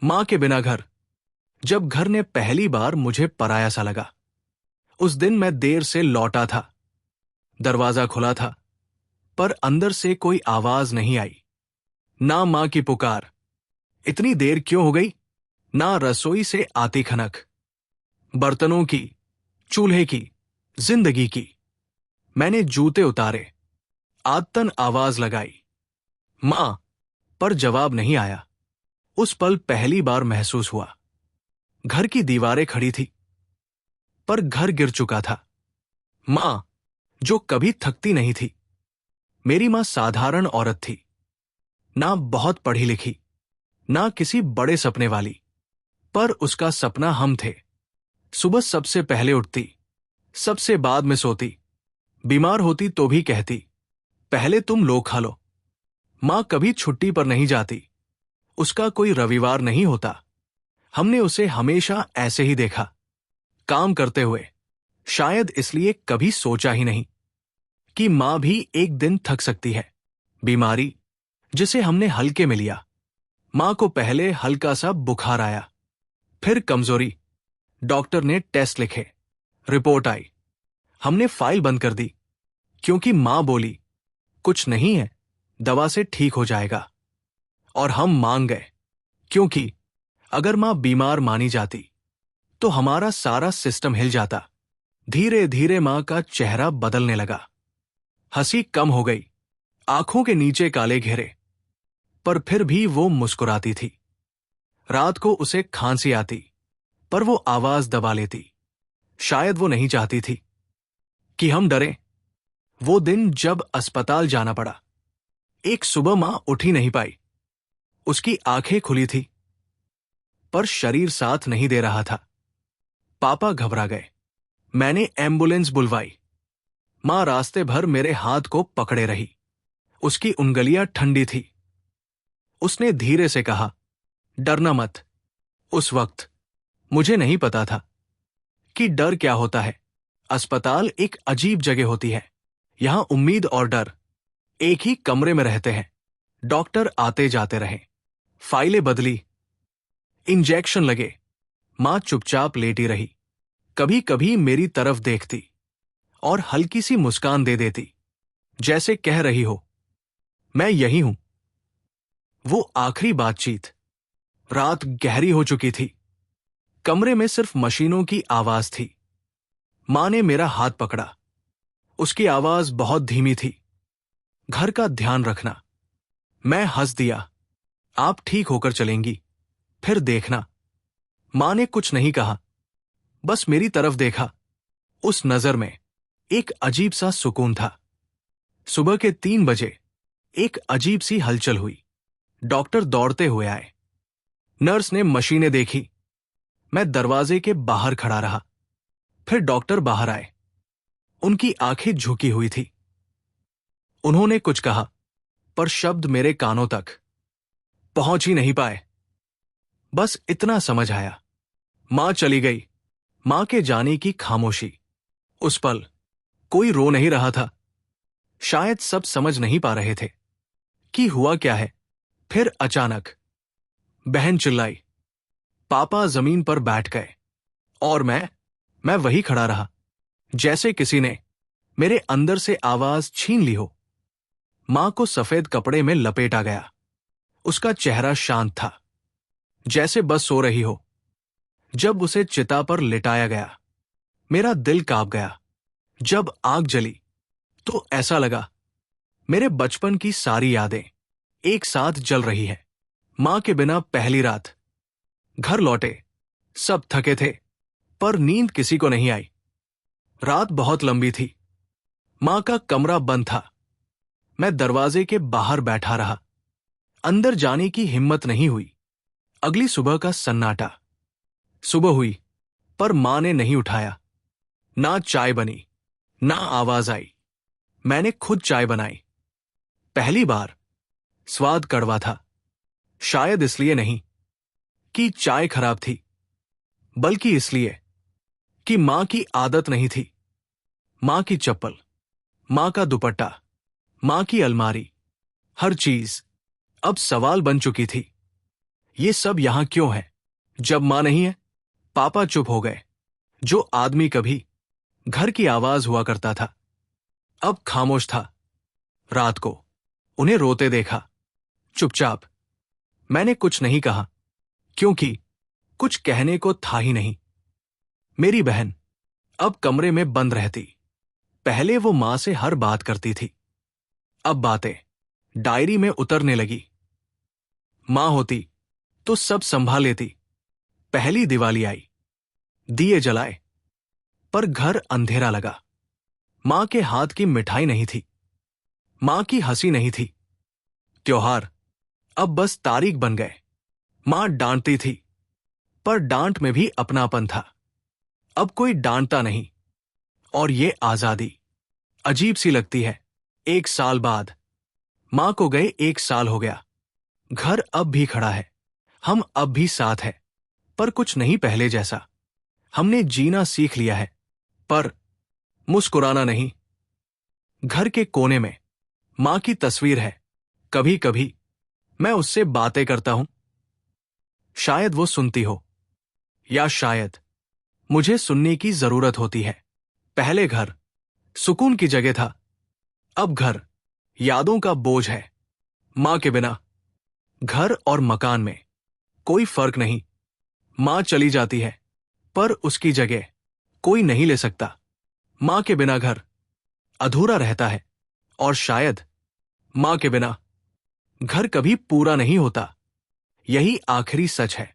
मां के बिना घर। जब घर ने पहली बार मुझे पराया सा लगा, उस दिन मैं देर से लौटा था। दरवाजा खुला था, पर अंदर से कोई आवाज नहीं आई। ना मां की पुकार, इतनी देर क्यों हो गई, ना रसोई से आती खनक, बर्तनों की, चूल्हे की, जिंदगी की। मैंने जूते उतारे, आदतन आवाज लगाई, मां, पर जवाब नहीं आया। उस पल पहली बार महसूस हुआ, घर की दीवारें खड़ी थी, पर घर गिर चुका था। मां, जो कभी थकती नहीं थी। मेरी मां साधारण औरत थी, ना बहुत पढ़ी लिखी, ना किसी बड़े सपने वाली, पर उसका सपना हम थे। सुबह सबसे पहले उठती, सबसे बाद में सोती, बीमार होती तो भी कहती, पहले तुम लोग खा लो। मां कभी छुट्टी पर नहीं जाती, उसका कोई रविवार नहीं होता। हमने उसे हमेशा ऐसे ही देखा, काम करते हुए। शायद इसलिए कभी सोचा ही नहीं कि मां भी एक दिन थक सकती है। बीमारी, जिसे हमने हल्के में लिया। मां को पहले हल्का सा बुखार आया, फिर कमजोरी। डॉक्टर ने टेस्ट लिखे, रिपोर्ट आई। हमने फाइल बंद कर दी, क्योंकि मां बोली, कुछ नहीं है, दवा से ठीक हो जाएगा। और हम मान गए, क्योंकि अगर मां बीमार मानी जाती तो हमारा सारा सिस्टम हिल जाता। धीरे धीरे मां का चेहरा बदलने लगा। हंसी कम हो गई, आंखों के नीचे काले घेरे, पर फिर भी वो मुस्कुराती थी। रात को उसे खांसी आती, पर वो आवाज दबा लेती। शायद वो नहीं चाहती थी कि हम डरें। वो दिन जब अस्पताल जाना पड़ा, एक सुबह मां उठी नहीं पाई। उसकी आंखें खुली थी, पर शरीर साथ नहीं दे रहा था। पापा घबरा गए। मैंने एम्बुलेंस बुलवाई। मां रास्ते भर मेरे हाथ को पकड़े रही। उसकी उंगलियां ठंडी थी। उसने धीरे से कहा, डरना मत। उस वक्त मुझे नहीं पता था कि डर क्या होता है। अस्पताल एक अजीब जगह होती है। यहां उम्मीद और डर एक ही कमरे में रहते हैं। डॉक्टर आते जाते रहे, फाइलें बदली, इंजेक्शन लगे। मां चुपचाप लेटी रही। कभी कभी मेरी तरफ देखती और हल्की सी मुस्कान दे देती, जैसे कह रही हो, मैं यही हूं। वो आखिरी बातचीत। रात गहरी हो चुकी थी। कमरे में सिर्फ मशीनों की आवाज थी। मां ने मेरा हाथ पकड़ा। उसकी आवाज बहुत धीमी थी, घर का ध्यान रखना। मैं हंस दिया, आप ठीक होकर चलेंगी, फिर देखना। मां ने कुछ नहीं कहा, बस मेरी तरफ देखा। उस नजर में एक अजीब सा सुकून था। सुबह के 3 बजे एक अजीब सी हलचल हुई। डॉक्टर दौड़ते हुए आए। नर्स ने मशीनें देखी। मैं दरवाजे के बाहर खड़ा रहा। फिर डॉक्टर बाहर आए। उनकी आंखें झुकी हुई थी। उन्होंने कुछ कहा, पर शब्द मेरे कानों तक पहुंच ही नहीं पाए। बस इतना समझ आया, मां चली गई। मां के जाने की खामोशी। उस पल कोई रो नहीं रहा था। शायद सब समझ नहीं पा रहे थे कि हुआ क्या है। फिर अचानक बहन चिल्लाई। पापा जमीन पर बैठ गए, और मैं वही खड़ा रहा, जैसे किसी ने मेरे अंदर से आवाज छीन ली हो। मां को सफेद कपड़े में लपेटा गया। उसका चेहरा शांत था, जैसे बस सो रही हो। जब उसे चिता पर लिटाया गया, मेरा दिल कांप गया। जब आग जली, तो ऐसा लगा मेरे बचपन की सारी यादें एक साथ जल रही है। मां के बिना पहली रात। घर लौटे, सब थके थे, पर नींद किसी को नहीं आई। रात बहुत लंबी थी। मां का कमरा बंद था। मैं दरवाजे के बाहर बैठा रहा। अंदर जाने की हिम्मत नहीं हुई। अगली सुबह का सन्नाटा। सुबह हुई, पर मां ने नहीं उठाया। ना चाय बनी, ना आवाज आई। मैंने खुद चाय बनाई। पहली बार। स्वाद कड़वा था। शायद इसलिए नहीं कि चाय खराब थी, बल्कि इसलिए कि मां की आदत नहीं थी। मां की चप्पल, मां का दुपट्टा, मां की अलमारी, हर चीज अब सवाल बन चुकी थी। ये सब यहां क्यों है? जब मां नहीं है। पापा चुप हो गए। जो आदमी कभी घर की आवाज हुआ करता था, अब खामोश था। रात को उन्हें रोते देखा, चुपचाप। मैंने कुछ नहीं कहा, क्योंकि कुछ कहने को था ही नहीं। मेरी बहन अब कमरे में बंद रहती। पहले वो मां से हर बात करती थी, अब बातें डायरी में उतरने लगी। मां होती तो सब संभाल लेती। पहली दिवाली आई, दिए जलाए, पर घर अंधेरा लगा। मां के हाथ की मिठाई नहीं थी, मां की हंसी नहीं थी। त्योहार अब बस तारीख बन गए। मां डांटती थी, पर डांट में भी अपनापन था। अब कोई डांटता नहीं। और ये आजादी अजीब सी लगती है। 1 साल बाद मां को गए 1 साल हो गया। घर अब भी खड़ा है, हम अब भी साथ हैं, पर कुछ नहीं पहले जैसा। हमने जीना सीख लिया है, पर मुस्कुराना नहीं। घर के कोने में मां की तस्वीर है। कभी कभी मैं उससे बातें करता हूं। शायद वो सुनती हो, या शायद मुझे सुनने की जरूरत होती है। पहले घर सुकून की जगह था, अब घर यादों का बोझ है। मां के बिना घर और मकान में कोई फर्क नहीं। मां चली जाती है, पर उसकी जगह कोई नहीं ले सकता। मां के बिना घर अधूरा रहता है, और शायद मां के बिना घर कभी पूरा नहीं होता। यही आखिरी सच है।